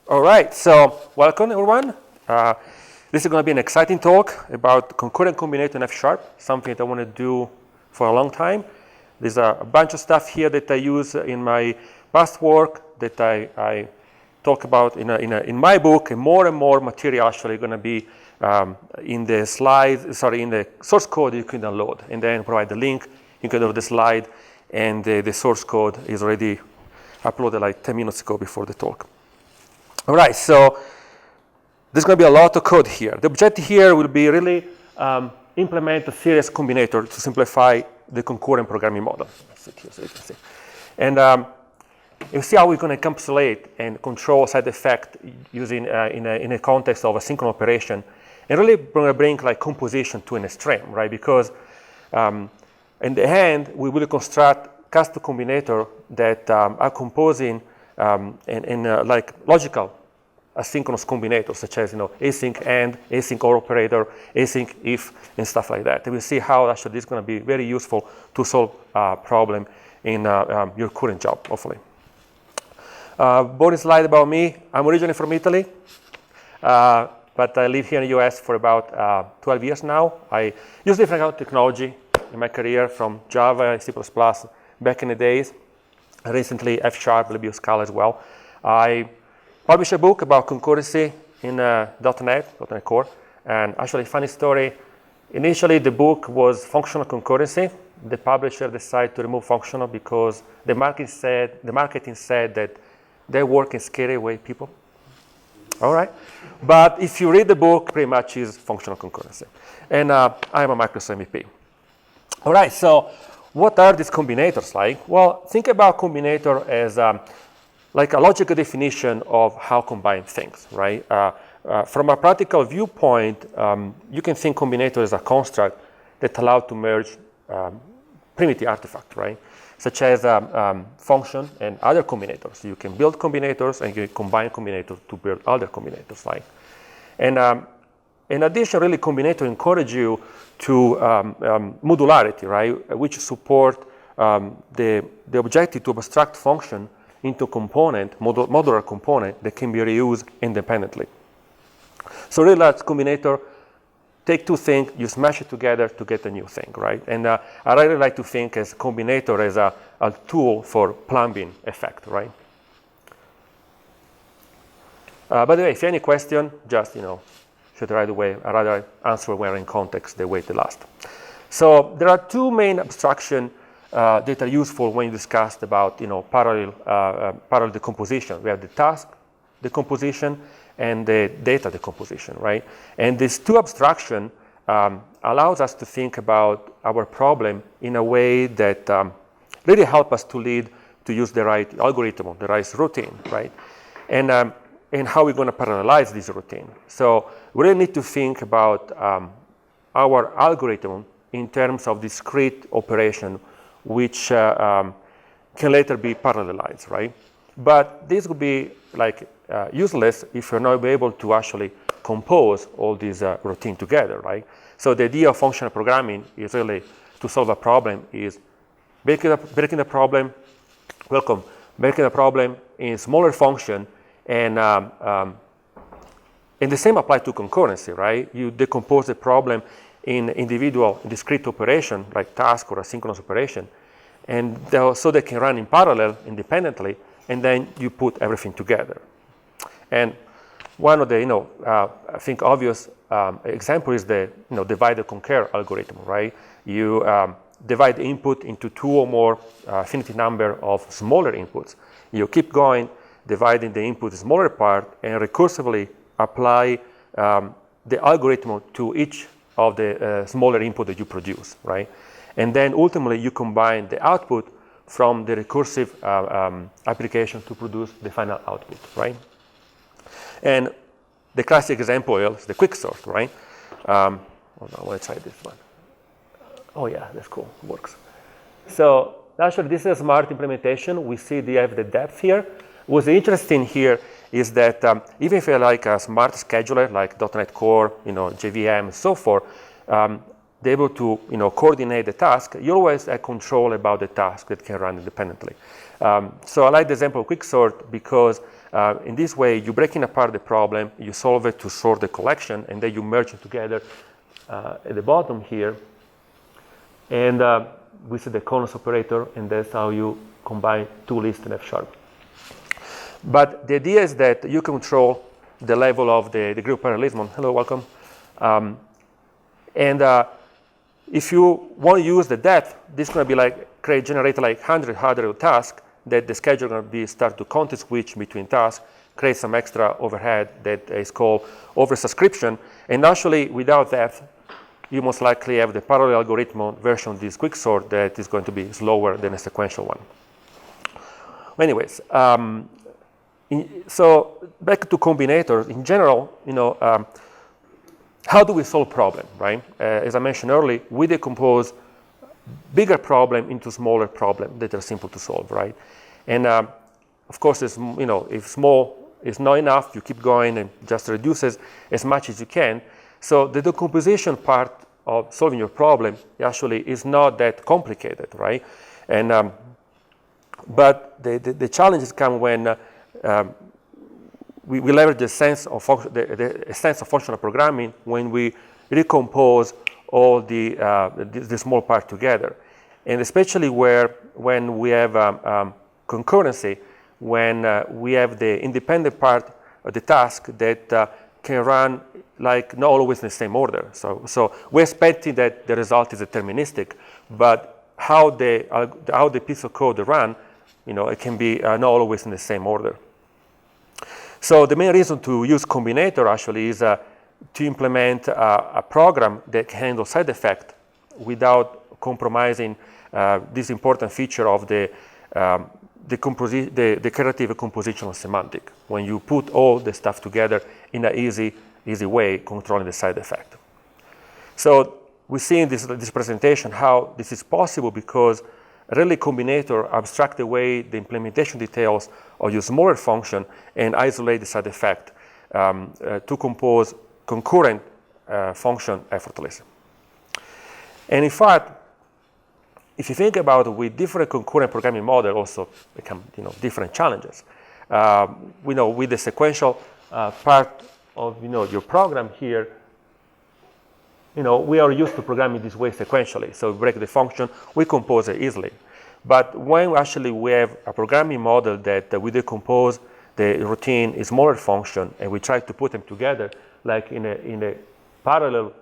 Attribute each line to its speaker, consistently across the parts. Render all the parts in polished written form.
Speaker 1: All right, so welcome everyone. This is going to be an exciting talk about concurrent combinator in Fsharp, something that I want to do for a long time. There's a bunch of stuff here that I use in my past work that I talk about in my book, and more material actually going to be in the slides, in the source code you can download, and then provide the link. You can download the slide, and the source code is already uploaded like 10 minutes ago before the talk. All right, so there's going to be a lot of code here. The objective here will be really implement a serious combinator to simplify the concurrent programming model. Let's sit here so you can see. And you see how we're going to encapsulate and control side effect using in a context of a synchronous operation, and really bring like composition to an extreme, right? Because in the end, we will construct custom combinator that are composing like logical asynchronous combinators, such as async and, async or operator, async if, and stuff like that. And we'll see how actually this is going to be very useful to solve a problem in your current job, hopefully. Bonus slide about me. I'm originally from Italy, but I live here in the US for about 12 years now. I used different kind of technology in my career, from Java, C++, back in the days. Recently, Fsharp, LambdaConf, Scala as well. I published a book about concurrency in .NET Core. And actually, funny story, initially the book was functional concurrency. The publisher decided to remove functional because the marketing said that their work can scare away people. All right? But if you read the book, pretty much is functional concurrency. And I'm a Microsoft MVP. All right, so what are these combinators like? Well, think about combinator as like a logical definition of how combine things, right? From a practical viewpoint, you can think combinator as a construct that allows to merge primitive artifacts, right? Such as function and other combinators. You can build combinators and you can combine combinators to build other combinators, right? And in addition, really, combinator encourage you to modularity, right? Which support the objective to abstract function into modular component that can be reused independently. So really, large combinator take two things, you smash it together to get a new thing, right? And I really like to think as combinator as a tool for plumbing effect, right? By the way, if you have any question, just shoot right away. I'd rather answer when in context than wait the last. So there are two main abstractions that are useful when you discussed about parallel decomposition. We have the task decomposition and the data decomposition, right? And these two abstractions allows us to think about our problem in a way that really help us to use the right algorithm, the right routine, right? And how we're going to parallelize this routine. So we really need to think about our algorithm in terms of discrete operation, which can later be parallelized, right? But this would be like useless if you're not able to actually compose all these routine together, right? So the idea of functional programming is really to solve a problem is breaking the problem in smaller function, and the same apply to concurrency, right? You decompose the problem in individual discrete operation, like task or asynchronous operation, and so they can run in parallel independently, and then you put everything together. And one of the, I think obvious example is the, divide and conquer algorithm, right? You divide the input into two or more finite number of smaller inputs. You keep going, dividing the input in smaller part, and recursively apply the algorithm to each of the smaller input that you produce, right? And then ultimately you combine the output from the recursive application to produce the final output, right? And the classic example is the quicksort, right? Hold on, I want to try this one. Oh yeah, that's cool, it works. So actually this is a smart implementation. We see they have the depth here. What's interesting here is that even if you're like a smart scheduler like .NET Core, JVM, and so forth, they're able to coordinate the task. You always have control about the task that can run independently. So I like the example of quicksort because In this way, you're breaking apart the problem, you solve it to sort the collection, and then you merge it together at the bottom here. And we see the columns operator, and that's how you combine two lists in Fsharp. But the idea is that you control the level of the group parallelism. Hello, welcome. If you want to use the depth, this is going to be like generate like 100 tasks that the scheduler going to be start to context switch between tasks, create some extra overhead that is called oversubscription. And actually, without that, you most likely have the parallel algorithm version of this quicksort that is going to be slower than a sequential one. Anyways, so back to Combinator. In general, how do we solve problem, right? As I mentioned earlier, we decompose bigger problem into smaller problems that are simple to solve, right? And of course, if small is not enough, you keep going and just reduces as much as you can. So the decomposition part of solving your problem actually is not that complicated, right? And but the challenges come when we leverage the sense of functional programming when we recompose all the small part together, and especially when we have concurrency, when we have the independent part of the task that can run like not always in the same order. So we're expecting that the result is deterministic, but how the piece of code run, it can be not always in the same order. So the main reason to use Combinator actually is to implement a program that can handle side effect without compromising this important feature of the declarative compositional semantic, when you put all the stuff together in an easy way, controlling the side effect. So we see in this presentation how this is possible because really Combinator abstract away the implementation details of your smaller function and isolate the side effect to compose concurrent function effortlessly. And in fact, if you think about it, with different concurrent programming model also become different challenges. With the sequential part of your program here, we are used to programming this way sequentially. So we break the function, we compose it easily. But when actually we have a programming model that we decompose the routine in smaller function and we try to put them together, like in a parallel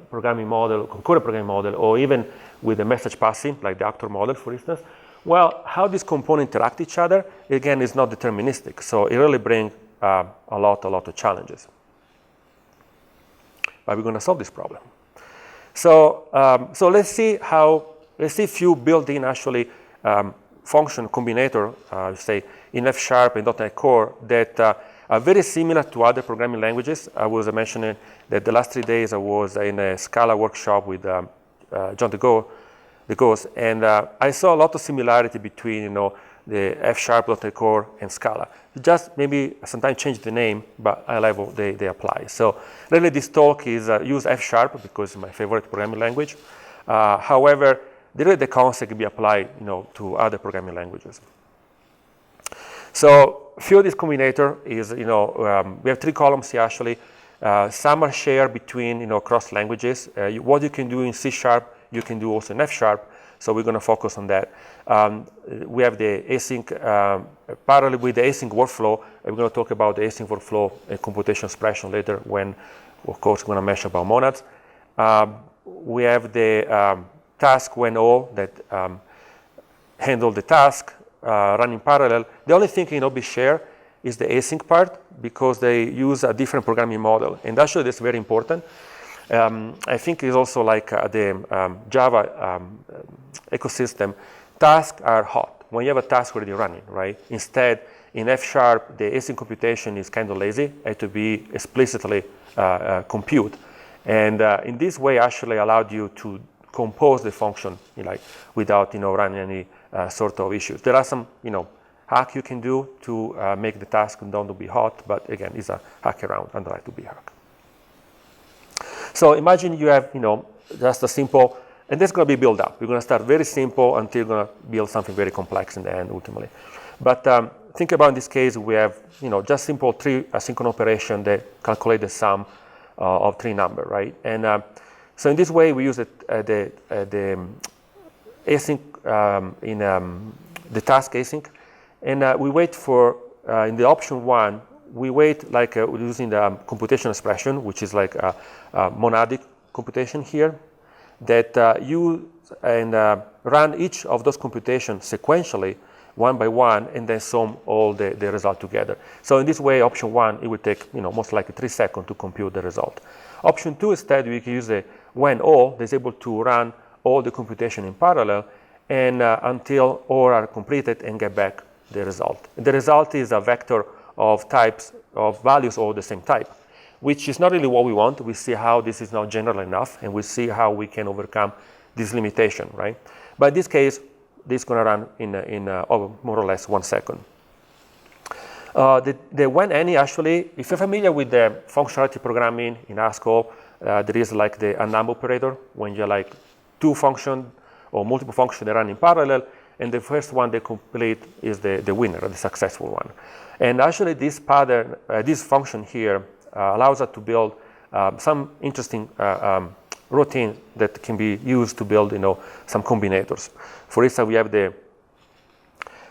Speaker 1: programming model, concurrent programming model, or even with a message passing, like the actor model, for instance, well, how these components interact each other, again, is not deterministic. So it really brings a lot of challenges. But we're going to solve this problem. So let's see if you build in actually function Combinator, say in Fsharp and .NET Core that are very similar to other programming languages. I was mentioning that the last 3 days I was in a Scala workshop with John DeGose, and I saw a lot of similarity between the Fsharp, .NET Core, and Scala. Just maybe sometimes change the name, but high level they apply. So really this talk is use Fsharp because it's my favorite programming language. However, really the concept can be applied to other programming languages. So few of this Combinator is, we have 3 columns here actually. Some are shared between cross languages. What you can do in C#, you can do also in Fsharp. So we're going to focus on that. We have the async, parallel with the async workflow. We're going to talk about the async workflow and computation expression later when, of course, we're going to mention about monads. We have the task when all that handle the task running parallel. The only thing cannot be shared is the async part because they use a different programming model. And actually, that's very important. I think it's also like the Java ecosystem. Tasks are hot when you have a task already running, right? Instead, in Fsharp, the ASIC computation is kind of lazy. It has to be explicitly compute. And in this way, actually allowed you to compose the function without running any sort of issues. There are some hack you can do to make the task don't be hot, but again, it's a hack around and like to be hack. So imagine you have just a simple, and that's going to be built up. We're going to start very simple until you're going to build something very complex in the end ultimately. But think about in this case, we have just simple 3 asynchronous operation that calculate the sum of 3 numbers, right? And so in this way, we use the async in the task async, and we wait for in the option 1. We wait like using the computation expression, which is like a monadic computation here, that use and run each of those computations sequentially, one by one, and then sum all the result together. So in this way, option 1, it would take most likely 3 seconds to compute the result. Option 2, instead, we can use the when all that's able to run all the computation in parallel, and until all are completed and get back the result. And the result is a vector of types of values all the same type, which is not really what we want. We see how this is not general enough, and we see how we can overcome this limitation, right? But in this case, this is going to run in more or less 1 second. The when any, actually, if you're familiar with the functionality programming in Haskell, there is like the unAMP operator when you're like 2 functions or multiple functions that run in parallel, and the first one they complete is the winner, the successful one. And actually, this pattern, this function here, allows us to build some interesting routine that can be used to build, some combinators. For instance, we have the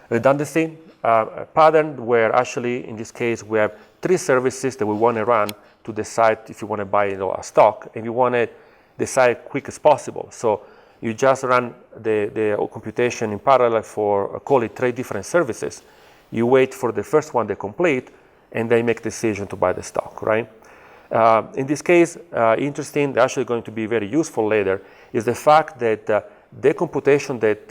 Speaker 1: redundancy pattern, where actually, in this case, we have 3 services that we want to run to decide if you want to buy, a stock, and you want to decide quick as possible. So you just run the computation in parallel for, call it 3 different services. You wait for the first one to complete, and then make a decision to buy the stock, right? In this case, interesting, actually going to be very useful later, is the fact that the computation that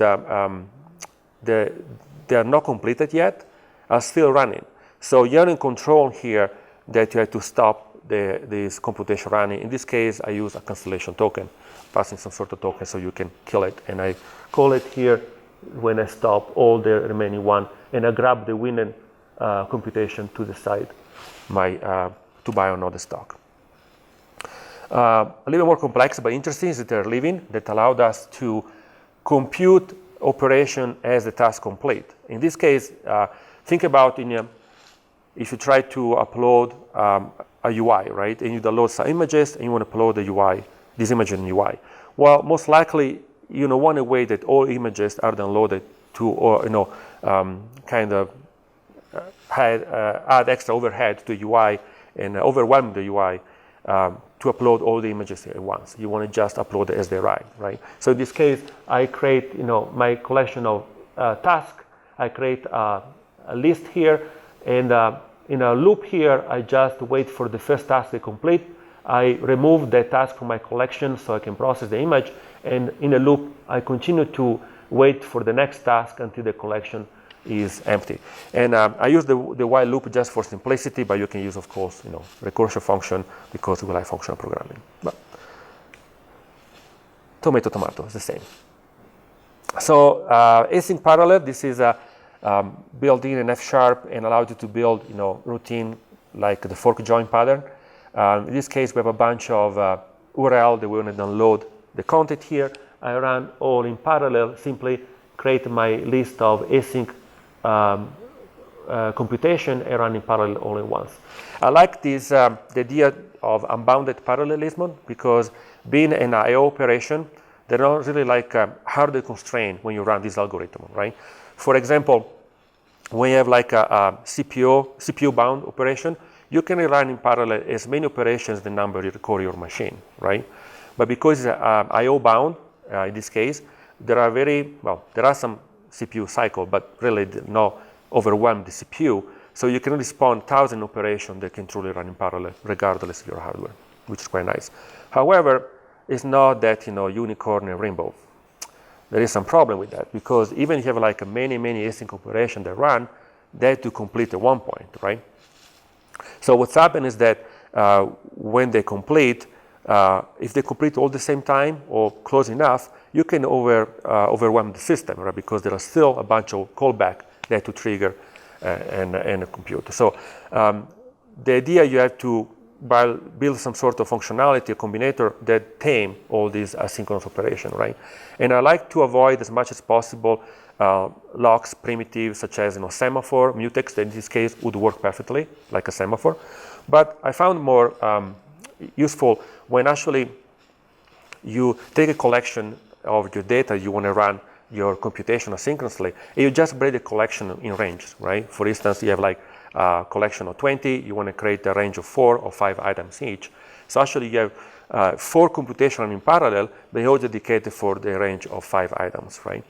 Speaker 1: they are not completed yet are still running. So you're in control here that you have to stop this computation running. In this case, I use a cancellation token, passing some sort of token so you can kill it. And I call it here when I stop all the remaining one, and I grab the winning computation to decide to buy another stock. A little more complex but interesting is the interleaving that allowed us to compute operation as the task complete. In this case, think about if you try to upload a UI, right? And you download some images and you want to upload the UI, this image in UI. Well, most likely, want a way that all images are downloaded to, or kind of add extra overhead to UI and overwhelm the UI to upload all the images at once. You want to just upload it as they write, right? So in this case, I create, my collection of tasks. I create a list here, and in a loop here, I just wait for the first task to complete. I remove that task from my collection so I can process the image, and in a loop, I continue to wait for the next task until the collection is empty. And I use the while loop just for simplicity, but you can use, of course, recursion function because we like functional programming. But tomato, it's the same. So async parallel, this is built in Fsharp and allows you to build, routine like the fork join pattern. In this case, we have a bunch of URL that we want to download the content here. I run all in parallel, simply create my list of async computation and run in parallel all at once. I like this, the idea of unbounded parallelism, because being an I/O operation, they're not really like hardware constrained when you run this algorithm, right? For example, when you have like a CPU bound operation, you can run in parallel as many operations the number you record your machine, right? But because it's I/O bound, in this case, there are some CPU cycle, but really not overwhelm the CPU. So you can only spawn 1,000 operations that can truly run in parallel, regardless of your hardware, which is quite nice. However, it's not that unicorn and rainbow. There is some problem with that, because even if you have like many async operations that run, they have to complete at one point, right? So what's happened is that when they complete, if they complete all the same time or close enough, you can overwhelm the system, right? Because there are still a bunch of callback that have to trigger and compute. So the idea you have to build some sort of functionality, a combinator that tame all these asynchronous operations, right? And I like to avoid as much as possible locks, primitives such as semaphore, mutex, that in this case would work perfectly like a semaphore. But I found more useful when actually you take a collection of your data you want to run your computation asynchronously, and you just break the collection in ranges, right? For instance, you have like a collection of 20, you want to create a range of 4 or 5 items each. So actually you have 4 computations in parallel, but all dedicated for the range of 5 items, right?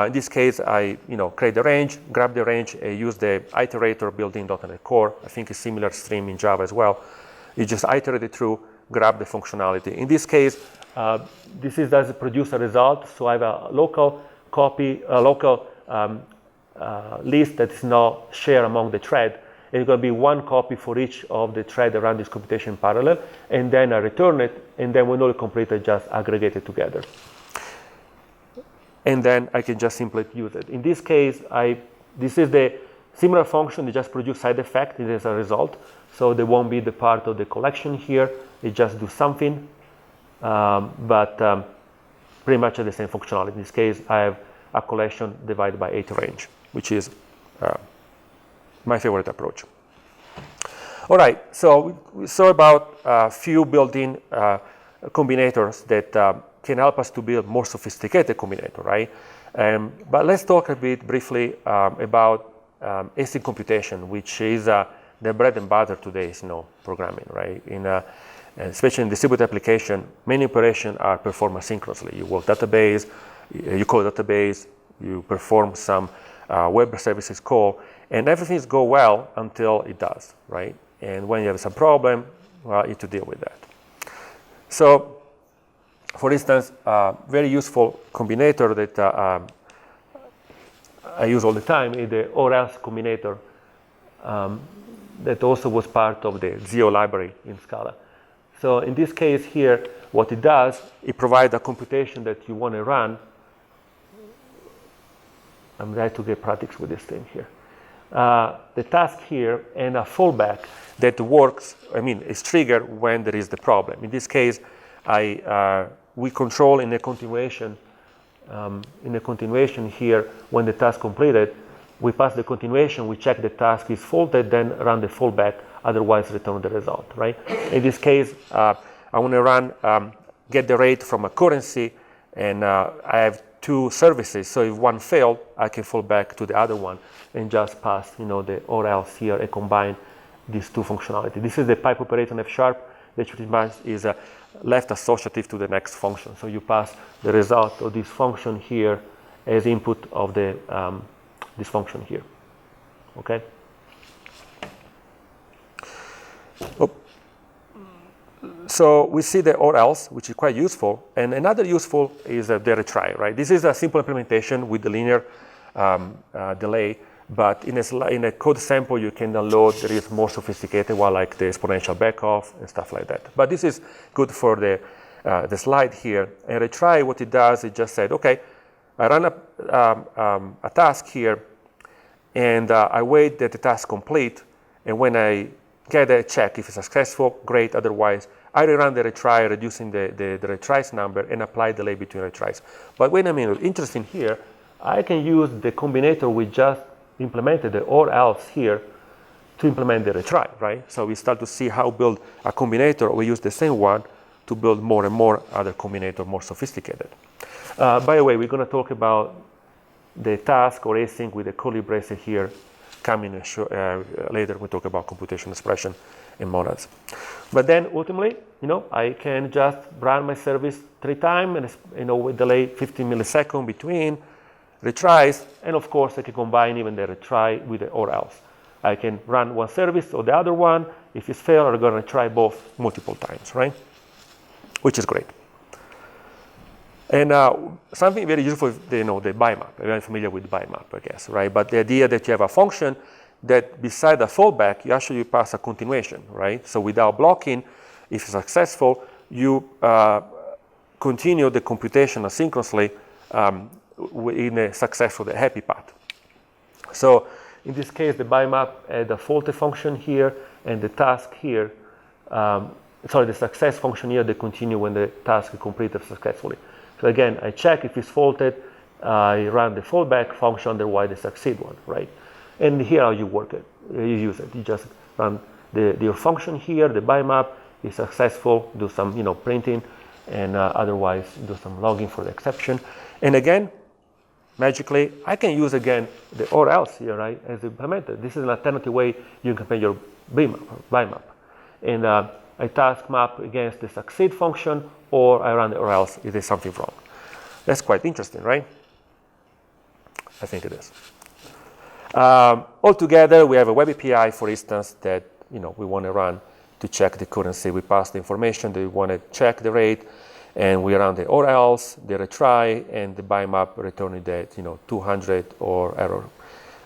Speaker 1: In this case, I create the range, grab the range, use the iterator built in .NET Core. I think a similar stream in Java as well. You just iterate it through, grab the functionality. In this case, this does produce a result. So I have a local copy, a local list that is not shared among the thread. And it's going to be one copy for each of the thread that run this computation in parallel. And then I return it. And then when all completed, just aggregate it together. And then I can just simply use it. In this case, this is the similar function that just produce side effect as a result. So they won't be the part of the collection here. It just do something, but pretty much the same functionality. In this case, I have a collection divided by 8 range, which is my favorite approach. All right, so we saw about a few built-in combinators that can help us to build more sophisticated combinator, right? But let's talk a bit briefly about ASIC computation, which is the bread and butter today is programming, right? Especially in distributed application, many operations are performed asynchronously. You work database, you call database, you perform some web services call, and everything goes well until it does, right? And when you have some problem, well, you have to deal with that. So, for instance, very useful combinator that I use all the time is the or else combinator that also was part of the Zio library in Scala. So in this case here, what it does, it provides a computation that you want to run. I'm ready to get practice with this thing here. The task here and a fallback that works, is triggered when there is the problem. In this case, we control in the continuation here, when the task completed, we pass the continuation, we check the task is faulted, then run the fallback, otherwise return the result, right? In this case, I want to run, get the rate from a currency, and I have 2 services, so if one failed, I can fall back to the other one and just pass, the or else here and combine these 2 functionality. This is the pipe operator in Fsharp, which pretty much is left associative to the next function. So you pass the result of this function here as input of the this function here. Okay. So we see the or else, which is quite useful, and another useful is the retry. Right. This is a simple implementation with the linear delay. But in a code sample you can download, there is more sophisticated one like the exponential backoff and stuff like that. But this is good for the slide here. And retry, what it does, it just said, okay, I run a task here, and I wait that the task complete, and when I get a check if it's successful, great, otherwise I rerun the retry, reducing the retries number and apply delay between retries. But wait a minute, interesting here, I can use the combinator we just implemented, the or else here, to implement the retry, right? So we start to see how build a combinator. We use the same one to build more and more other combinator, more sophisticated. By the way, we're going to talk about the task or async with the curly braces here coming later. We talk about computation expression and monads. But then ultimately, I can just run my service 3 times and with delay 15 milliseconds between retries, and of course I can combine even the retry with the or else. I can run one service or the other one. If it's failed, I'm going to try both multiple times, right? Which is great. And something very useful is the bimap. Everyone familiar with bimap, I guess, right? But the idea that you have a function that beside the fallback, you actually pass a continuation, right? So without blocking, if it's successful, you continue the computation asynchronously in a successful, the happy path. So in this case, the bimap had a faulty function here, and the task here the success function here, they continue when the task is completed successfully. So again, I check if it's faulted, I run the fallback function, otherwise the succeed one, right? And here how you work it, you use it. You just run your function here, the by map is successful, do some printing, and otherwise do some logging for the exception. And again, magically, I can use again the or else here, right, as implemented. This is an alternative way you can compare your by map. And I task map against the succeed function, or I run the or else if there's something wrong. That's quite interesting, right? I think it is. Altogether, we have a web API, for instance, that we want to run to check the currency. We pass the information that we want to check the rate, and we run the or else, the retry, and the by map returning that 200 or error.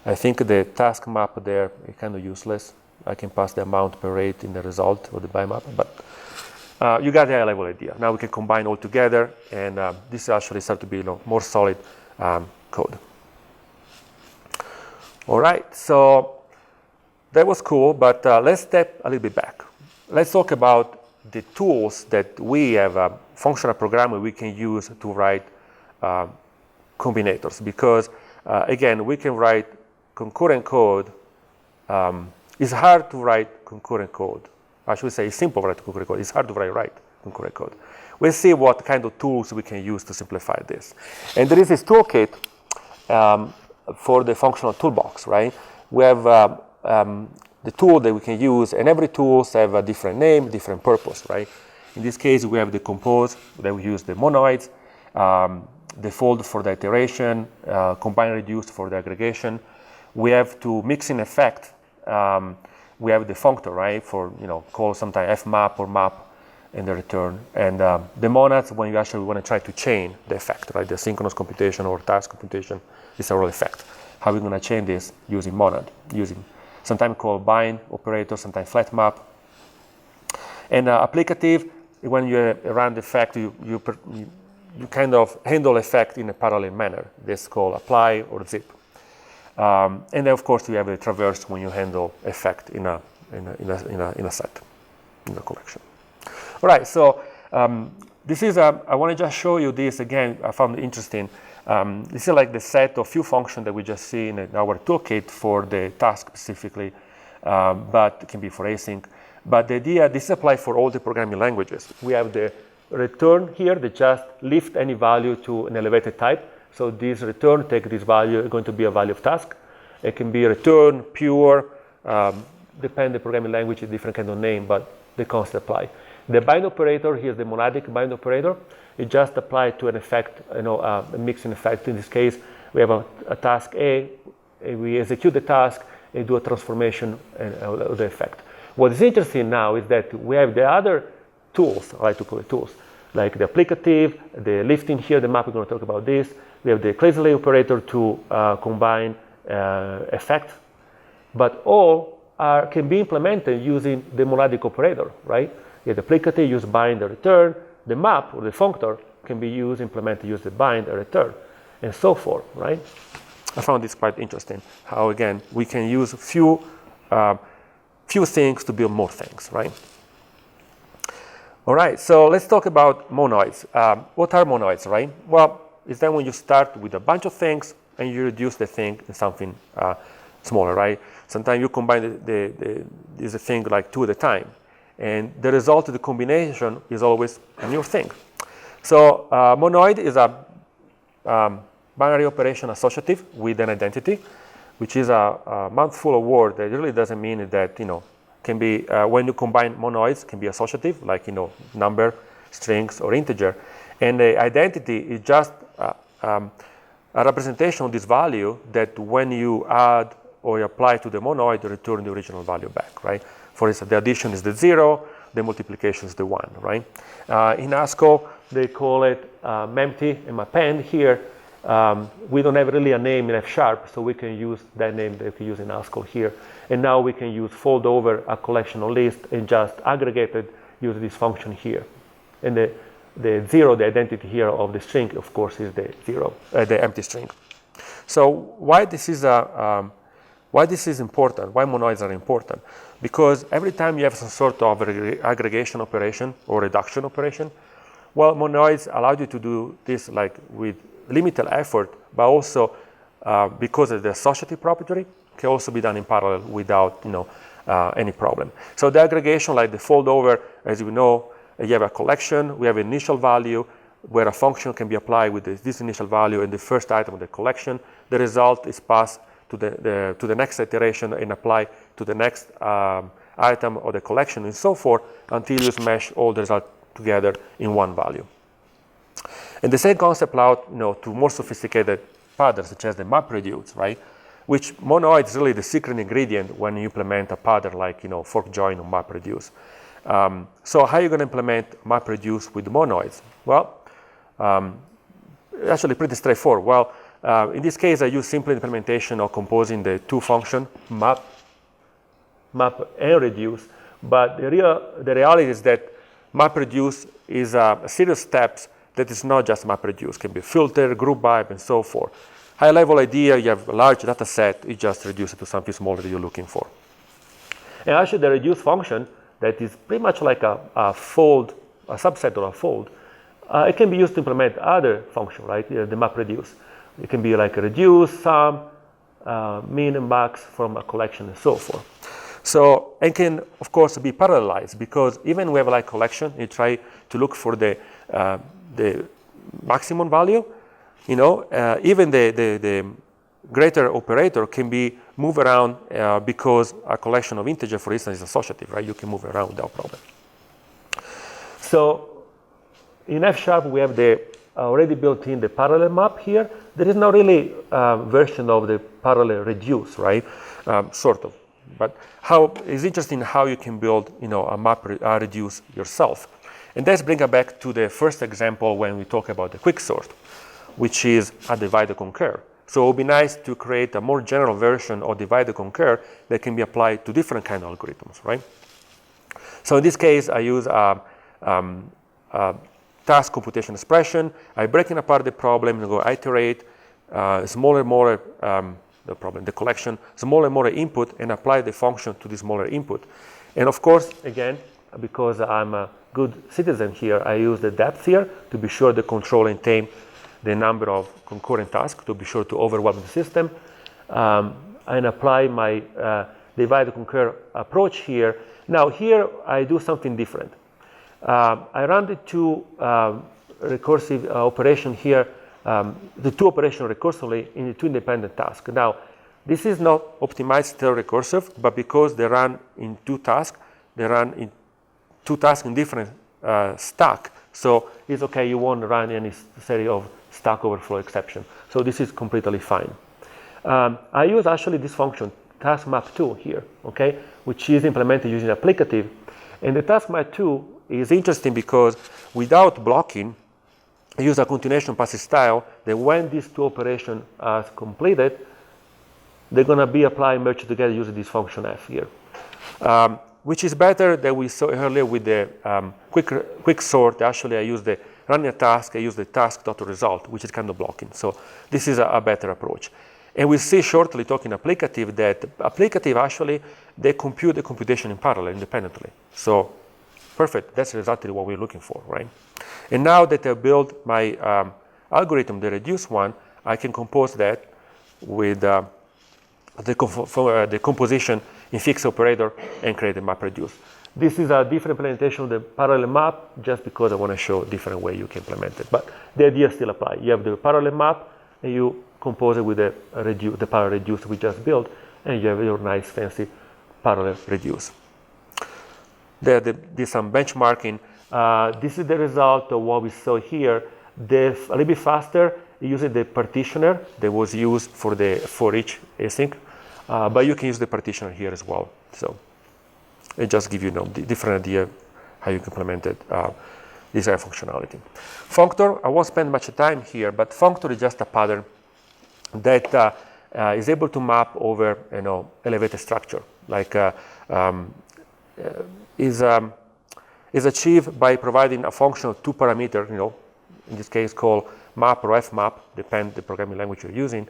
Speaker 1: I think the task map there is kind of useless. I can pass the amount per rate in the result of the by map, but you got the high level idea. Now we can combine all together, and this actually starts to be more solid code. All right, so that was cool, but let's step a little bit back. Let's talk about the tools that we have, a functional programmer we can use to write combinators, because again, we can write concurrent code. It's hard to write concurrent code. I should say it's simple to write concurrent code. It's hard to write concurrent code. We'll see what kind of tools we can use to simplify this. And there is this toolkit for the functional toolbox, right? We have the tool that we can use, and every tool has a different name, different purpose, right? In this case, we have the compose, that we use the monoids, the fold for the iteration, combine reduce for the aggregation. We have to mix in effect. We have the functor, right? For call sometimes fmap or map in the return, and the monads when you actually want to try to chain the effect, right? The synchronous computation or task computation is a real effect. How are we going to chain this using monad, using sometimes called bind operator, sometimes flat map. And applicative, when you run the effect, you kind of handle effect in a parallel manner. This is called apply or zip. And then of course you have a traverse when you handle effect in a set, in a collection. All right, so this is I want to just show you this again. I found it interesting. This is like the set of few functions that we just see in our toolkit for the task specifically, but it can be for async. But the idea, this applies for all the programming languages. We have the return here that just lift any value to an elevated type. So this return, take this value, is going to be a value of task. It can be return, pure, depend the programming language, a different kind of name, but the concept apply. The bind operator, here's the monadic bind operator. It just applies to an effect, a mixing effect. In this case, we have a task A, we execute the task, and do a transformation of the effect. What is interesting now is that we have the other tools, I like to call it tools, like the applicative, the lifting here, the map, we're going to talk about this. We have the Closely operator to combine effect, but all can be implemented using the monadic operator, right? The applicative use bind and return. The map or the functor can be implemented use the bind and return, and so forth, right? I found this quite interesting. How again we can use few things to build more things, right? All right, so let's talk about monoids. What are monoids, right? Well, it's then when you start with a bunch of things and you reduce the thing in something smaller, right? Sometimes you combine this thing like two at a time, and the result of the combination is always a new thing. So monoid is a binary operation associative with an identity, which is a mouthful of word that really doesn't mean that can be when you combine monoids can be associative, like number, strings, or integer, and the identity is just a representation of this value that when you add or you apply to the monoid, return the original value back, right? For instance, the addition is the 0, the multiplication is the 1, right? In Haskell, they call it empty and append here. We don't have really a name in Fsharp, so we can use that name that we can use in Haskell here. And now we can use fold over a collection or list and just aggregate it, use this function here. And the 0, the identity here of the string, of course, is the 0, the empty string. So why this is important? Why monoids are important? because every time you have some sort of aggregation operation or reduction operation, well, monoids allow you to do this like with limited effort, but also because of the associative property, can also be done in parallel without any problem. So the aggregation, like the fold over, as you know, you have a collection, we have an initial value where a function can be applied with this initial value in the first item of the collection. The result is passed to the next iteration and applied to the next item of the collection and so forth until you smash all the results together in one value. And the same concept applied to more sophisticated patterns such as the MapReduce, right? Which monoid is really the secret ingredient when you implement a pattern like fork join or MapReduce. So how are you going to implement MapReduce with monoids? Well, actually pretty straightforward. Well, in this case, I use simple implementation of composing the two functions, map and reduce. But the reality is that MapReduce is a series of steps that is not just MapReduce. It can be filter, group by, and so forth. High-level idea, you have a large data set, you just reduce it to something smaller that you're looking for. And actually, the reduce function, that is pretty much like a fold, a subset of a fold, it can be used to implement other functions, right? The MapReduce. It can be like a reduce, sum, min and max from a collection and so forth. So it can, of course, be parallelized because even we have like collection, you try to look for the maximum value, even the greater operator can be moved around because a collection of integer, for instance, is associative, right? You can move around without problem. So in Fsharp, we have the already built in the parallel map here. There is not really a version of the parallel reduce, right? Sort of. But it's interesting how you can build, a map reduce yourself. And that's bring us back to the first example when we talk about the quicksort, which is a divide and conquer. So it would be nice to create a more general version of divide and conquer that can be applied to different kind of algorithms, right? So in this case, I use a task computation expression. I breaking apart the problem and go iterate smaller and more the collection, smaller and more input, and apply the function to the smaller input. And of course, again, because I'm a good citizen here, I use the depth here to be sure to control and tame the number of concurrent tasks to be sure to overwhelm the system, and apply my divide and conquer approach here. Now here I do something different. I run the two recursive operation here, the two operations recursively in the two independent tasks. Now, this is not optimized still recursive, but because they run in two tasks, they run in two tasks in different stack. So it's okay, you won't run any series of stack overflow exception. So this is completely fine. I use actually this function, task map2 here, okay, which is implemented using applicative. And the task map2 is interesting because without blocking, I use a continuation passive style that when these two operations are completed, they're going to be applied and merged together using this function f here, which is better than we saw earlier with the quick sort. Actually, I use the running a task, I use the task.result, which is kind of blocking. So this is a better approach. And we'll see shortly talking applicative that applicative actually, they compute the computation in parallel independently. So perfect, that's exactly what we're looking for, right? And now that I built my algorithm, the reduce one, I can compose that with the composition in fixed operator and create a MapReduce. This is a different implementation of the parallel map just because I want to show a different way you can implement it. But the idea still applies. You have the parallel map and you compose it with the parallel reduce we just built, and you have your nice fancy parallel reduce. There's some benchmarking. This is the result of what we saw here. A little bit faster using the partitioner that was used for each async, but you can use the partitioner here as well. So it just gives you different idea how you can implement it, this kind of functionality. Functor, I won't spend much time here, but functor is just a pattern that is able to map over elevated structure, like is achieved by providing a function of two parameters, in this case called map or fmap, depend the programming language you're using,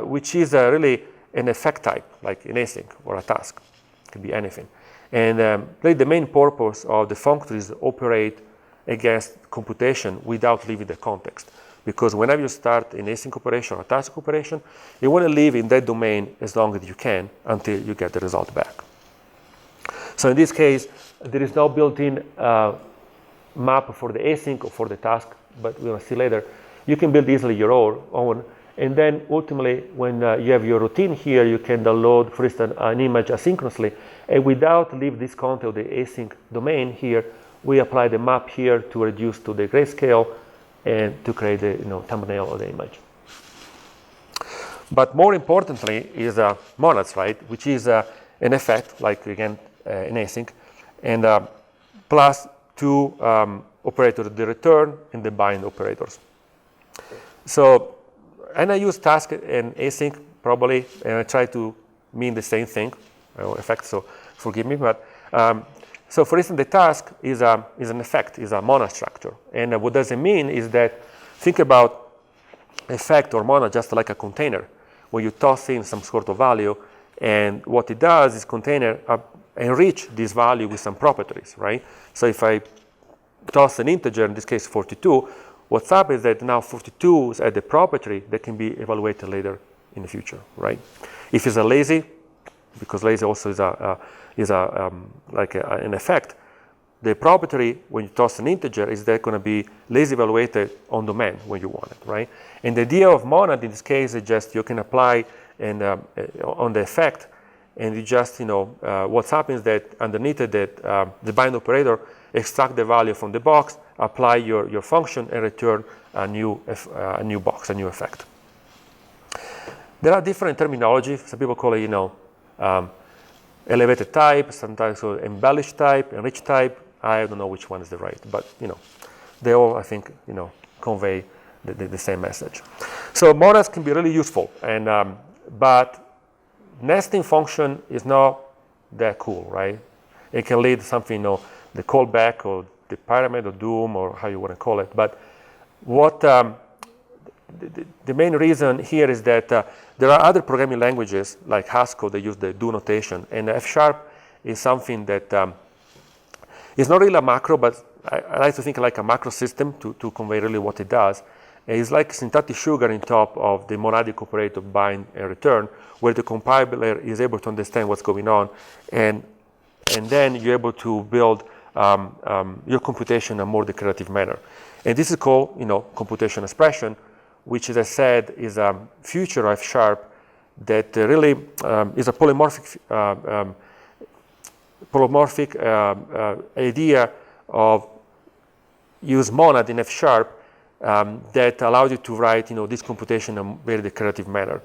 Speaker 1: which is really an effect type, like an async or a task. It can be anything. And really the main purpose of the function is to operate against computation without leaving the context. Because whenever you start an async operation or a task operation, you want to live in that domain as long as you can until you get the result back. So in this case, there is no built-in map for the async or for the task, but we'll see later. You can build easily your own. And then ultimately, when you have your routine here, you can download, for instance, an image asynchronously. And without leave this content of the async domain here, we apply the map here to reduce to the grayscale and to create the thumbnail of the image. But more importantly is monads, right? Which is an effect, like again, an async, and plus two operators, the return and the bind operators. So, and I use task and async probably, and I try to mean the same thing, effect, so forgive me, but so for instance, the task is an effect, is a monad structure. And what does it mean is that, think about effect or monad just like a container, where you toss in some sort of value, and what it does is container enrich this value with some properties, right? So if I toss an integer, in this case 42, what's up is that now 42 is at the property that can be evaluated later in the future, right? If it's a lazy, because lazy also is an effect, the property when you toss an integer is that going to be lazy evaluated on demand when you want it, right? And the idea of monad in this case is just you can apply and on the effect, and you just what's happening is that underneath it that the bind operator extract the value from the box, apply your function, and return a new box, a new effect. There are different terminology. Some people call it elevated type, sometimes called embellished type, enriched type. I don't know which one is the right, but they all I think convey the same message. So monads can be really useful, and but nesting function is not that cool, right? It can lead to something, the callback or the pyramid or doom or how you want to call it. But what the main reason here is that there are other programming languages like Haskell that use the do notation, and Fsharp is something that is not really a macro, but I like to think like a macro system to convey really what it does. It's like syntactic sugar on top of the monadic operator bind and return, where the compiler is able to understand what's going on, and then you're able to build your computation in a more declarative manner. And this is called, computation expression, which, as I said, is a feature of Fsharp that really is a polymorphic idea of use monad in Fsharp that allows you to write, this computation in a very declarative manner.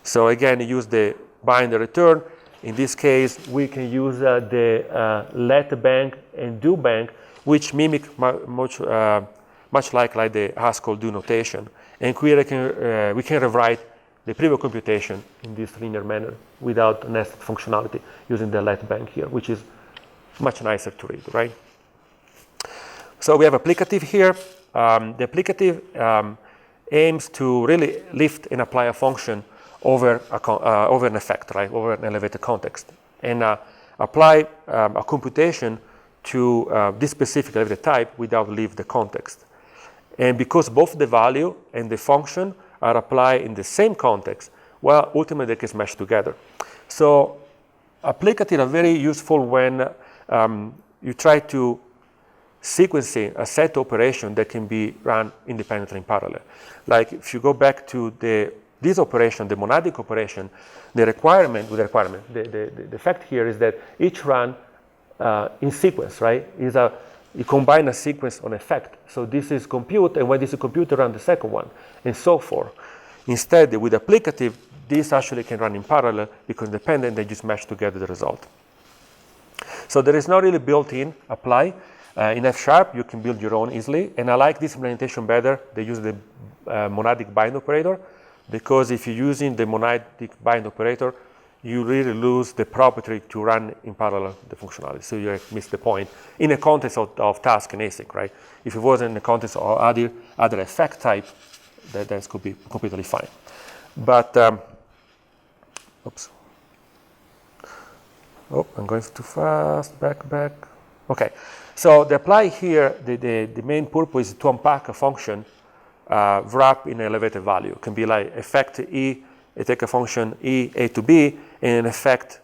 Speaker 1: So again, you use the bind and return. In this case, we can use the let bank and do bank, which mimic much like the Haskell do notation. And we can rewrite the previous computation in this linear manner without nested functionality using the let bank here, which is much nicer to read, right? So we have applicative here. The applicative aims to really lift and apply a function over an effect, right, over an elevated context, and apply a computation to this specific elevated type without leave the context. And because both the value and the function are applied in the same context, well, ultimately they can smash together. So applicative are very useful when you try to sequencing a set operation that can be run independently in parallel. Like if you go back to this operation, the monadic operation, the effect here is that each run in sequence, right? You combine a sequence on effect. So this is compute, and when this is compute, run the second one, and so forth. Instead, with applicative, this actually can run in parallel because independent, they just mash together the result. So there is not really built-in apply. In Fsharp, you can build your own easily, and I like this implementation better. They use the monadic bind operator, because if you're using the monadic bind operator, you really lose the property to run in parallel the functionality. So you miss the point in the context of task and ASIC, right? If it wasn't in the context of other effect type, that could be completely fine. But, oops. Oh, I'm going too fast. Back. Okay. So the apply here, the main purpose is to unpack a function wrap in an elevated value. It can be like effect E, I take a function E, A to B, and an effect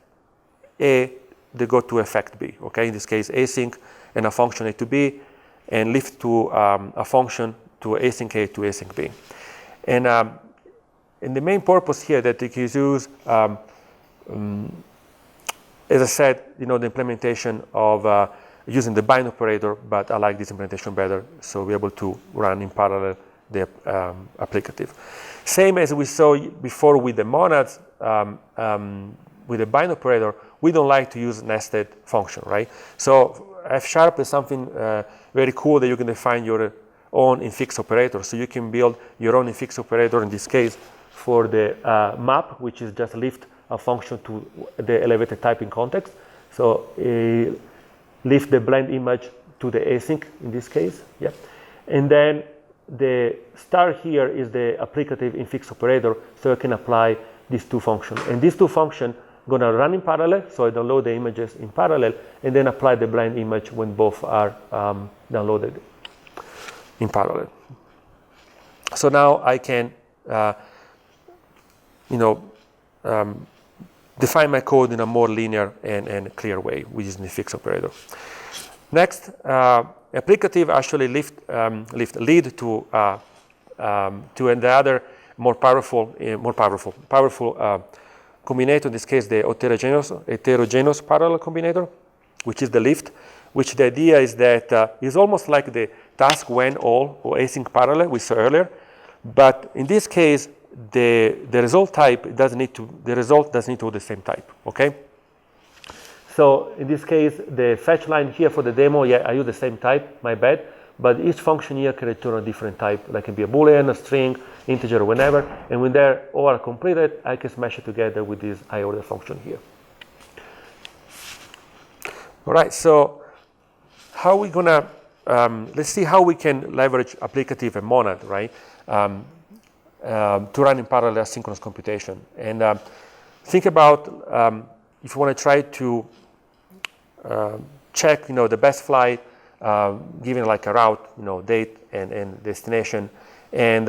Speaker 1: A, they go to effect B. Okay, in this case, async and a function A to B, and lift to a function to async A to async B. And the main purpose here that it is used, as I said, the implementation of using the bind operator, but I like this implementation better, so we're able to run in parallel the applicative. Same as we saw before with the monads, with the bind operator, we don't like to use nested function, right? So Fsharp is something very cool that you can define your own infix operator. So you can build your own infix operator, in this case, for the map, which is just lift a function to the elevated typing context. So lift the blend image to the async, in this case. Yeah. And then the star here is the applicative infix operator, so I can apply these two functions. And these two functions going to run in parallel, so I download the images in parallel, and then apply the blend image when both are downloaded in parallel. So now I can, define my code in a more linear and clear way using the fix operator. Next, applicative actually lead to another more powerful combinator. In this case, the heterogeneous parallel combinator, which is the lift. Which the idea is that it's almost like the task when all or async parallel we saw earlier, but in this case, the result type doesn't need to. The result doesn't need to be the same type. Okay. So in this case, the fetch line here for the demo, yeah, I use the same type, my bad, but each function here can return a different type, like it can be a boolean, a string, integer, or whatever, and when they're all are completed, I can smash it together with this high order function here. All right, so how are we gonna, let's see how we can leverage applicative and monad, right, to run in parallel asynchronous computation. And think about if you want to try to check, the best flight, given like a route, date and destination, and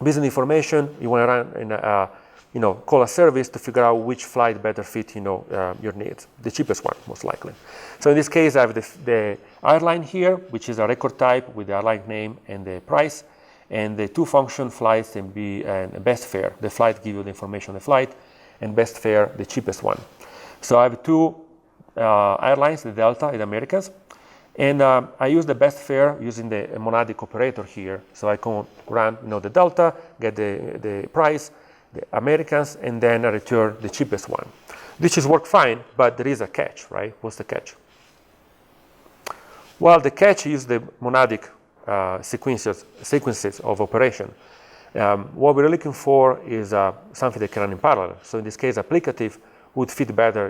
Speaker 1: based on information, you want to run in call a service to figure out which flight better fit, your needs, the cheapest one, most likely. So in this case, I have the airline here, which is a record type with the airline name and the price, and the two function flights and best fare. The flight gives you the information on the flight, and best fare, the cheapest one. So I have two airlines, the Delta and Americans, and I use the best fare using the monadic operator here. So I can run, the Delta, get the price, the Americans, and then I return the cheapest one. This is work fine, but there is a catch, right? What's the catch? Well, the catch is the monadic sequences of operation. What we're looking for is something that can run in parallel. So in this case, applicative would fit better,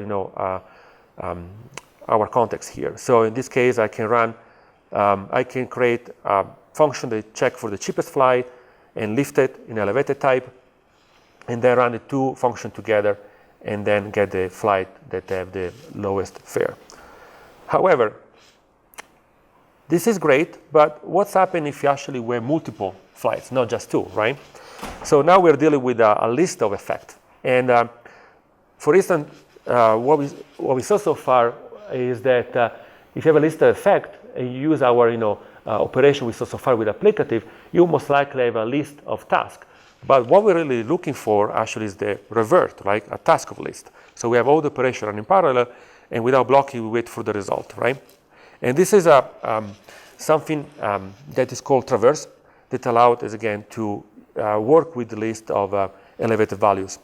Speaker 1: our context here. So in this case, I can run, I can create a function that check for the cheapest flight and lift it in elevated type, and then run the two functions together, and then get the flight that have the lowest fare. However, this is great, but what's happened if you actually were multiple flights, not just two, right? So now we're dealing with a list of effects. And for instance, what we saw so far is that if you have a list of effects and you use our operation we saw so far with applicative, you most likely have a list of tasks. But what we're really looking for actually is the revert, like a task of list. So we have all the operation running in parallel, and without blocking, we wait for the result, right? And this is something that is called traverse that allows us, again, to work with the list of elevated values.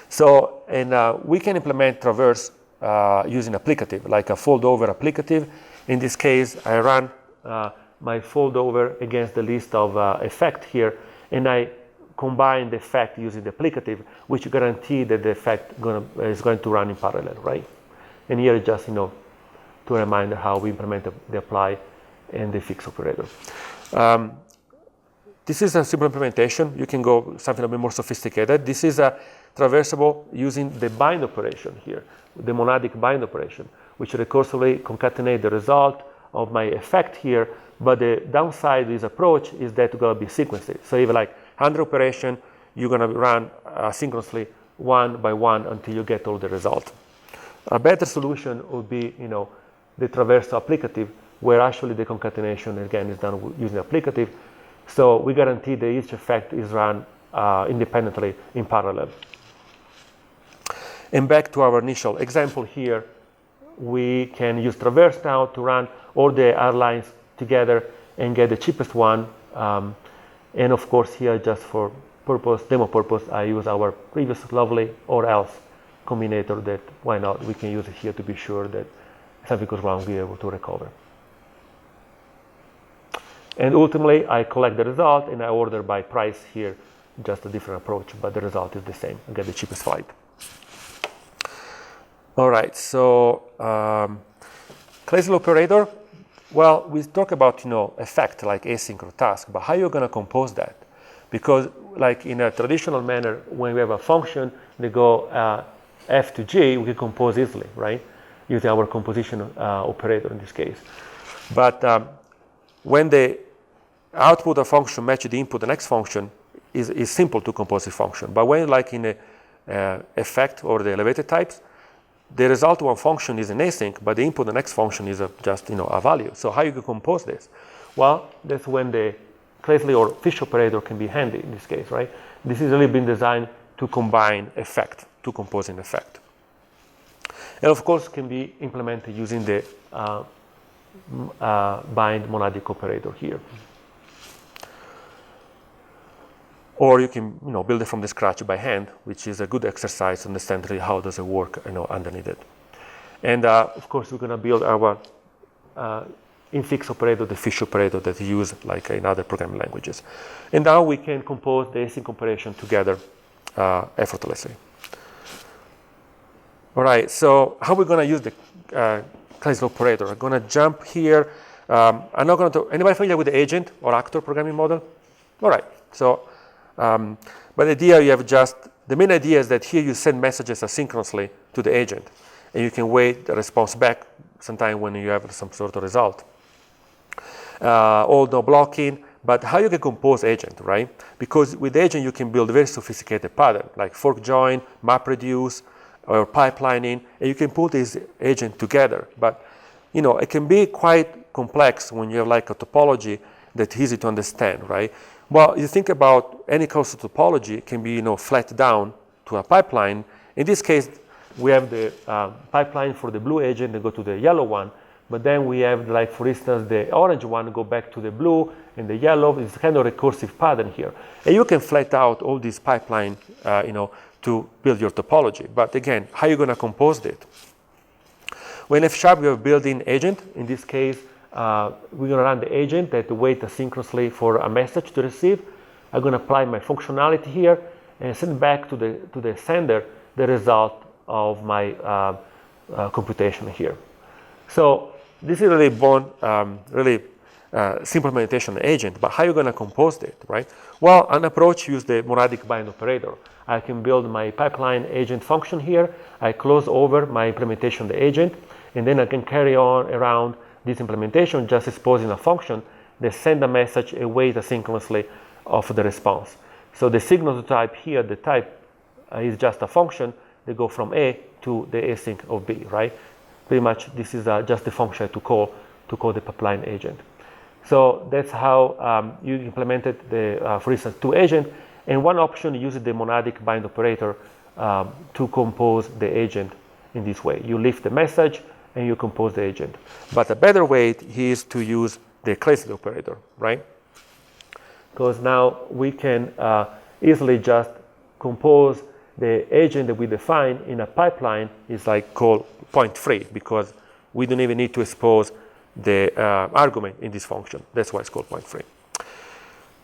Speaker 1: So, and we can implement traverse using applicative, like a fold over applicative. In this case, I run my fold over against the list of effect here, and I combine the effect using the applicative, which guarantee that the effect is going to run in parallel, right? And here just, to remind how we implement the apply and the fix operator. This is a simple implementation. You can go something a bit more sophisticated. This is traversable using the bind operation here, the monadic bind operation, which recursively concatenate the result of my effect here. But the downside of this approach is that it's going to be sequenced. So if like 100 operation, you're going to run synchronously one by one until you get all the result. A better solution would be, the traversal applicative, where actually the concatenation again is done using applicative. So we guarantee that each effect is run independently in parallel. And back to our initial example here, we can use traverse now to run all the R lines together and get the cheapest one. And of course here, just for demo purpose, I use our previous lovely or else combinator that why not, we can use it here to be sure that if something goes wrong, we'll be able to recover. And ultimately, I collect the result and I order by price here, just a different approach, but the result is the same. I get the cheapest flight. All right, so Classical operator, well, we talk about, effect like async or task, but how are you going to compose that? Because like in a traditional manner, when we have a function, they go F to G, we can compose easily, right? Using our composition operator in this case. But when the output of function matches the input of the next function, is simple to compose a function. But when like in a effect or the elevated types, the result of one function is an async, but the input of the next function is just a value. So how you can compose this? Well, that's when the Clasley or fish operator can be handy in this case, right? This has really been designed to combine effect, to compose an effect. And of course, can be implemented using the bind monadic operator here. Or you can build it from the scratch by hand, which is a good exercise to understand really how does it work underneath it. And of course, we're going to build our infix operator, the fish operator that we use like in other programming languages. And now we can compose the async operation together effortlessly. All right, so how are we going to use the classical operator? I'm going to jump here. I'm not going to, anybody familiar with the agent or actor programming model? All right, so, but the idea you have the main idea is that here you send messages asynchronously to the agent, and you can wait the response back sometime when you have some sort of result. All no blocking, but how you can compose agent, right? Because with agent you can build very sophisticated pattern like fork join, MapReduce, or pipelining, and you can put this agent together. But it can be quite complex when you have like a topology that's easy to understand, right? Well, you think about any kind of topology, it can be flat down to a pipeline. In this case, we have the pipeline for the blue agent that go to the yellow one, but then we have like, for instance, the orange one go back to the blue, and the yellow is kind of recursive pattern here. And you can flat out all these pipeline, to build your topology. But again, how are you going to compose it? When Fsharp, we have a built-in agent. In this case, we're going to run the agent that waits asynchronously for a message to receive. I'm going to apply my functionality here and send back to the sender the result of my computation here. So this is really simple implementation agent, but how are you going to compose it, right? Well, an approach uses the monadic bind operator. I can build my pipeline agent function here. I close over my implementation of the agent, and then I can carry on around this implementation, just exposing a function that send a message and wait asynchronously of the response. So the signal type here, the type is just a function that go from A to the async of B, right? Pretty much this is just the function to call the pipeline agent. So that's how you implemented the, for instance, two agent. And one option uses the monadic bind operator to compose the agent in this way. You lift the message and you compose the agent. But a better way is to use the classical operator, right? Because now we can easily just compose the agent that we define in a pipeline is like called point free, because we don't even need to expose the argument in this function. That's why it's called point free.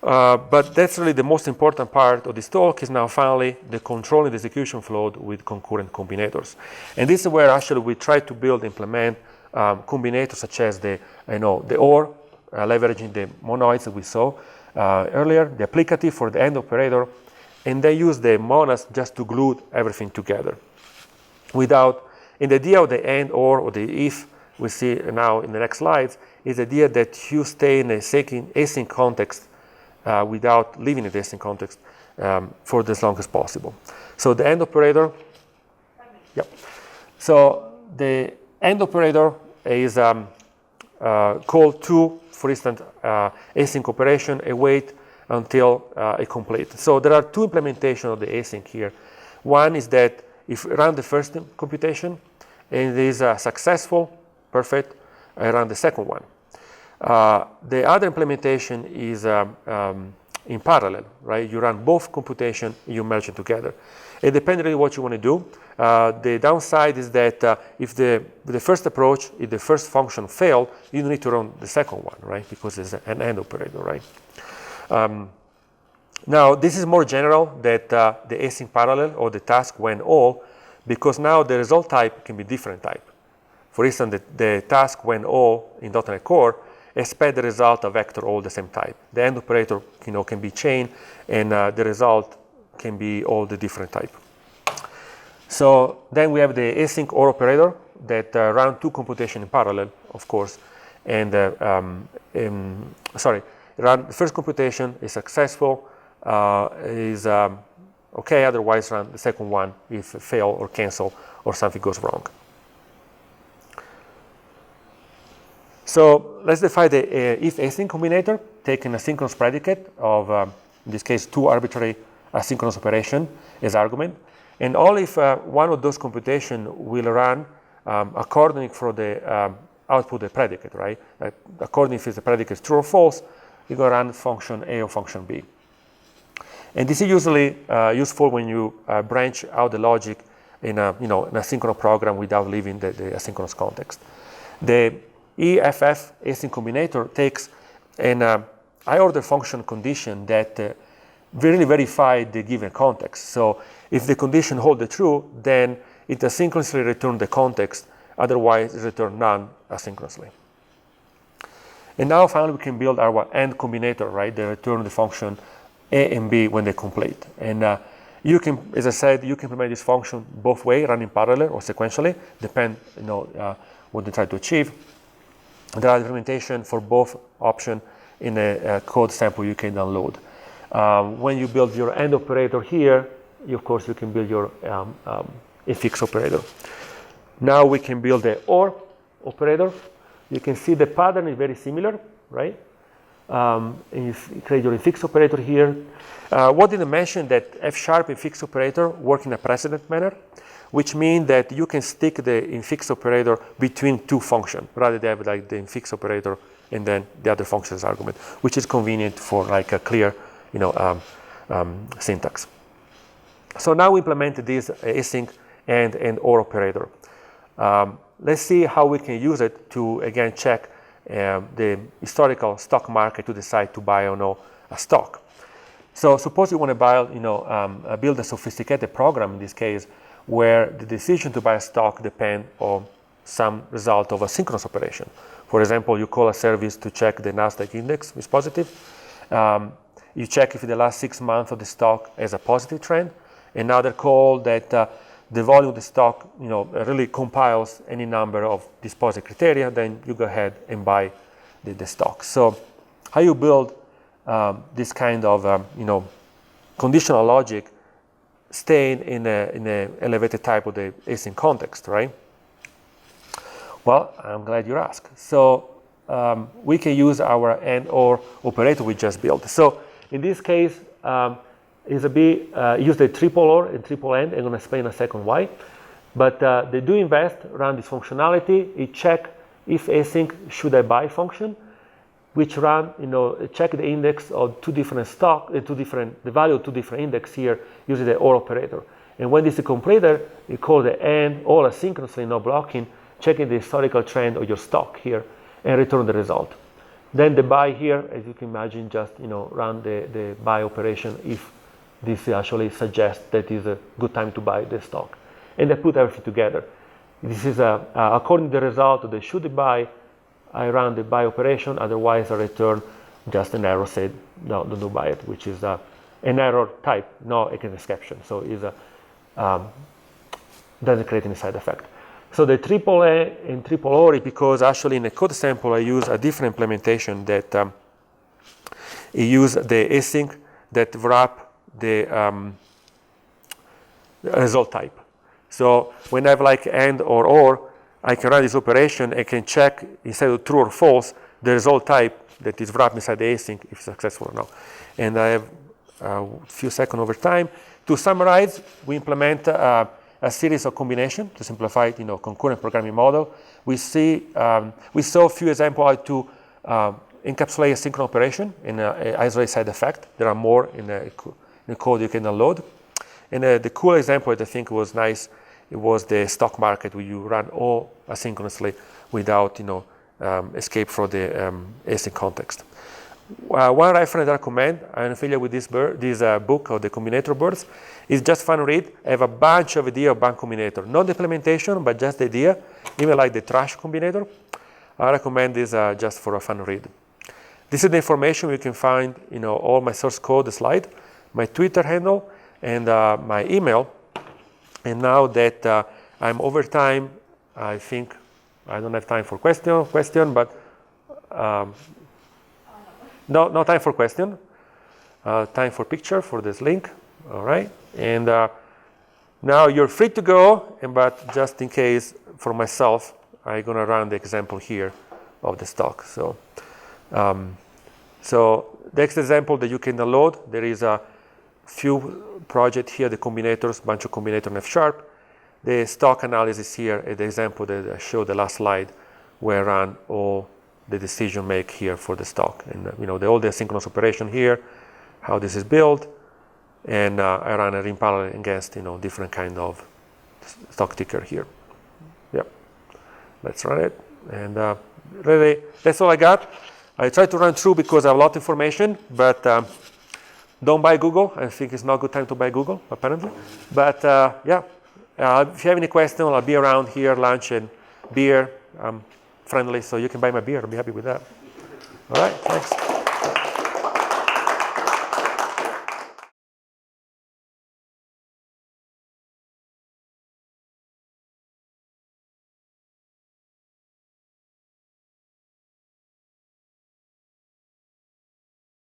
Speaker 1: But that's really the most important part of this talk is now finally the controlling the execution flow with concurrent combinators. And this is where actually we try to build, implement combinators such as the OR, leveraging the monoids that we saw earlier, the applicative for the AND operator, and then use the monads just to glue everything together. And the idea of the and or the if we see now in the next slides is the idea that you stay in a async context without leaving the async context for as long as possible. So the AND operator, yep. So the AND operator is called to, for instance, async operation, await until it completes. So there are two implementations of the async here. One is that if you run the first computation and it is successful, perfect, I run the second one. The other implementation is in parallel, right? You run both computation, you merge them together. And depending on what you want to do, the downside is that if the first approach, if the first function failed, you need to run the second one, right? Because it's an AND operator, right? Now, this is more general that the async parallel or the task when all, because now the result type can be different type. For instance, the task when all in .NET Core expect the result of vector all the same type. The AND operator, can be chain, and the result can be all the different type. So then we have the async OR operator that run two computation in parallel, of course, and run the first computation is successful, is okay, otherwise run the second one if it fail or cancel or something goes wrong. So let's define the if async combinator, taking a synchronous predicate of, in this case, two arbitrary asynchronous operation as argument. And only if one of those computations will run according for the output the predicate, right? According if the predicate is true or false, you're going to run function A or function B. And this is usually useful when you branch out the logic in a synchronous program without leaving the asynchronous context. The EFF async combinator takes an high-order function condition that really verify the given context. So if the condition holds true, then it asynchronously returns the context. Otherwise, it returns none asynchronously. And now finally, we can build our AND combinator, right? They return the function A and B when they complete. And you can, as I said, you can implement this function both ways, running parallel or sequentially, depend what they try to achieve. There are implementation for both options in a code sample you can download. When you build your AND operator here, of course, you can build your infix operator. Now we can build the OR operator. You can see the pattern is very similar, right? And you create your infix operator here. What did I mention that Fsharp infix operator work in a precedent manner, which means that you can stick the infix operator between two functions rather than have like the infix operator and then the other function's argument, which is convenient for like a clear, syntax. So now we implemented this async and OR operator. Let's see how we can use it to again check the historical stock market to decide to buy or no a stock. So suppose you want to buy, build a sophisticated program in this case, where the decision to buy a stock depends on some result of a synchronous operation. For example, you call a service to check the Nasdaq index is positive. You check if the last 6 months of the stock has a positive trend. Another call that the volume of the stock, really compiles any number of this positive criteria, then you go ahead and buy the stock. So how you build this kind of, conditional logic staying in a elevated type of the async context, right? Well, I'm glad you asked. So we can use our AND OR operator we just built. So in this case, use the triple OR and triple AND. I'm going to explain in a second why. But the do invest run this functionality. It check if async should I buy function, which run, check the index of two different stock, the value of two different index here using the OR operator. And when this is completed, you call the AND all asynchronously, no blocking, checking the historical trend of your stock here and return the result. Then the buy here, as you can imagine, just run the buy operation if this actually suggests that is a good time to buy the stock. And I put everything together. This is according to the result of the should buy, I run the buy operation, otherwise I return just an error said, no, don't buy it, which is an error type, not an exception. So it doesn't create any side effect. So the triple A and triple O is because actually in the code sample I use a different implementation that it uses the async that wrap the result type. So when I have like AND or, I can run this operation and can check instead of true or false the result type that is wrapped inside the async if it's successful or not. And I have a few seconds over time. To summarize, we implement a series of combinations to simplify, concurrent programming model. We saw a few examples how to encapsulate a synchronous operation in an isolated side effect. There are more in the code you can download. And the cool example that I think was nice, it was the stock market where you run all asynchronously without, escape from the async context. One reference I recommend, I'm familiar with this book of the Combinator birds. It's just fun to read. I have a bunch of ideas about Combinator. Not the implementation, but just the idea, even like the trash Combinator. I recommend this just for a fun read. This is the information you can find, all my source code, the slide, my Twitter handle, and my email. And now that I'm over time, I think I don't have time for question, but no time for question. Time for picture for this link. All right. And now you're free to go. But just in case, for myself, I'm gonna run the example here of the stock. So, so the next example that you can download, there is a few projects here, the combinators, bunch of combinator in Fsharp. The stock analysis here, the example that I showed the last slide, where I run all the decision make here for the stock, and all the asynchronous operation here, how this is built, and I run it in parallel against different kind of stock ticker here. Yep, let's run it, and really that's all I got. I tried to run through because I have a lot of information, but don't buy Google. I think it's not a good time to buy Google, apparently. But yeah, if you have any questions, I'll be around here, lunch and beer. Friendly, so you can buy my beer. I'll be happy with that. All right, thanks.